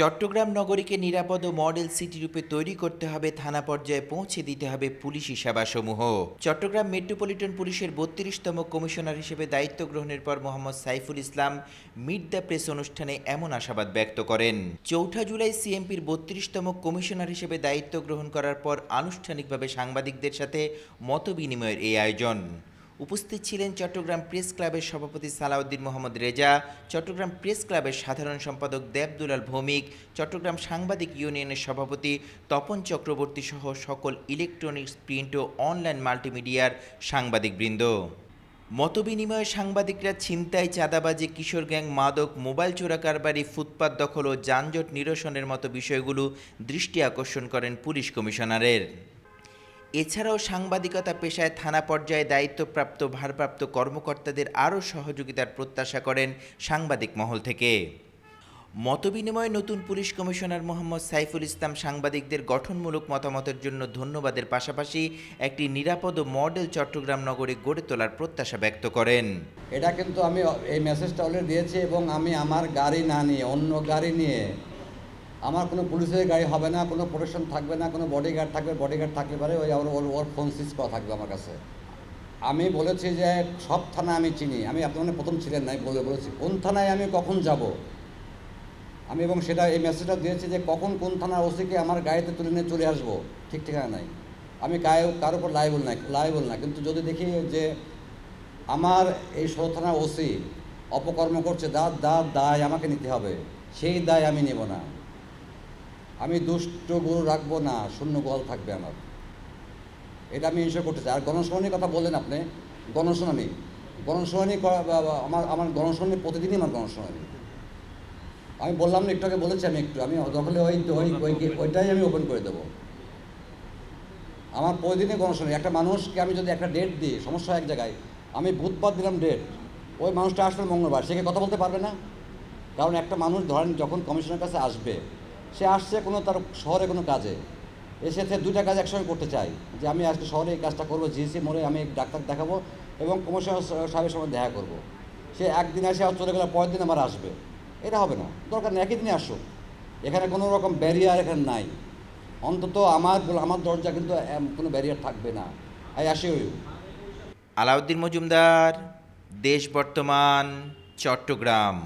চট্টগ্রাম নগরীকে নিরাপদ ও model city রূপে তৈরি করতে হবে, থানা পর্যায়ে পৌঁছে দিতে হবে পুলিশি সেবাসমূহ। চট্টগ্রাম মেট্রোপলিটন পুলিশের ৩২তম কমিশনার হিসেবে দায়িত্ব গ্রহণের পর Mohammad Saiful Islam meet the press অনুষ্ঠানে এমন আশাবাদ ব্যক্ত করেন। ৪ জুলাই সিএমপির ৩২তম কমিশনার হিসেবে দায়িত্ব গ্রহণ করার পর আনুষ্ঠানিকভাবে সাংবাদিকদের সাথে মতবিনিময়ের এই আয়োজন। উপস্থিত ছিলেন চট্টগ্রাম প্রেস ক্লাবের সভাপতি সালাউদ্দিন মোহাম্মদ রেজা, চট্টগ্রাম প্রেস ক্লাবের সাধারণ সম্পাদক দেবদুলাল ভৌমিক, চট্টগ্রাম সাংবাদিক ইউনিয়নের সভাপতি তপন চক্রবর্তী সহ সকল ইলেকট্রনিক্স, প্রিন্ট ও অনলাইন মাল্টিমিডিয়ার সাংবাদিকবৃন্দ। মতবিনিময়ে সাংবাদিকরা ছিনতাই, চাঁদাবাজি, কিশোর গ্যাং, মাদক, মোবাইল চোরাকারবারি, ফুটপাত দখল ও যানজট নিরসনের মতো বিষয়গুলো দৃষ্টি আকর্ষণ করেন পুলিশ কমিশনারের। এছাড়াও সাংবাদিকতা পেশায় থানা পর্যায়ে দায়িত্বপ্রাপ্ত ভারপ্রাপ্ত কর্মকর্তাদের আরও সহযোগিতার প্রত্যাশা করেন সাংবাদিক মহল থেকে। মতবিনিময়ে নতুন পুলিশ কমিশনার মোহাম্মদ সাইফুল ইসলাম সাংবাদিকদের গঠনমূলক মতামতের জন্য ধন্যবাদের পাশাপাশি একটি নিরাপদ ও মডেল চট্টগ্রাম নগরী গড়ে তোলার প্রত্যাশা ব্যক্ত করেন। এটা কিন্তু আমি এই মেসেজটা অলরেডি দিয়েছি এবং আমি আমার গাড়ি না নিয়ে অন্য গাড়ি নিয়ে, আমার কোনো পুলিশের গাড়ি হবে না, কোনো প্রোটেকশন থাকবে না, কোনো বডিগার্ড থাকবে, বডিগার্ড থাকলে পারে ওর ফোন সুইচ করা থাকবে আমার কাছে। আমি বলেছি যে সব থানা আমি চিনি, আমি আপনি মানে প্রথম ছিলেন নাই বলেছি কোন থানায় আমি কখন যাব আমি, এবং সেটা এই মেসেজটা দিয়েছি যে কখন কোন থানার ওসিকে আমার গাড়িতে তুলে নিয়ে চলে আসবো, ঠিক ঠিকানা নাই। আমি কারোর উপর লাইবল না, কিন্তু যদি দেখি যে আমার এই ১৬ থানার ওসি অপকর্ম করছে, দায় আমাকে নিতে হবে, সেই দায় আমি নেব না। আমি দুষ্ট গরু রাখবো না, শূন্য গোয়াল থাকবে আমার, এটা আমি ইনশোর করতে চাই। আর গণশুনানির কথা বললেন আপনি, গণশুনানি আমার গণশুনানি প্রতিদিনই আমার গণশুনানি। আমি বললাম না একটু আগে বলেছি, আমি দখলে ওইটাই আমি ওপেন করে দেবো। আমার প্রতিদিনই গণশুনানি। একটা মানুষকে আমি যদি একটা ডেট দিই, সমস্যা এক জায়গায়, আমি বুধবার দিলাম ডেট, ওই মানুষটা আসবে মঙ্গলবার, সে কি কথা বলতে পারবে না? কারণ একটা মানুষ ধরেন যখন কমিশনের কাছে আসবে, সে আসছে কোনো তার শহরে কোনো কাজে, এসে 2টা কাজ একসঙ্গে করতে চাই, যে আমি আজকে শহরে এই কাজটা করবো, জিএসি মোড়ে আমি ডাক্তার দেখাবো এবং কমিশনার সাহেবের সঙ্গে দেখা করব। সে একদিন আসে আর চলে গেলে পরের দিন আমার আসবে, এটা হবে না। দরকার নেই একই দিনে আসুক, এখানে কোনো রকম ব্যারিয়ার এখানে নাই। অন্তত আমার দরজা কিন্তু কোনো ব্যারিয়ার থাকবে না। আসি। আলাউদ্দিন মজুমদার, দেশ বর্তমান, চট্টগ্রাম।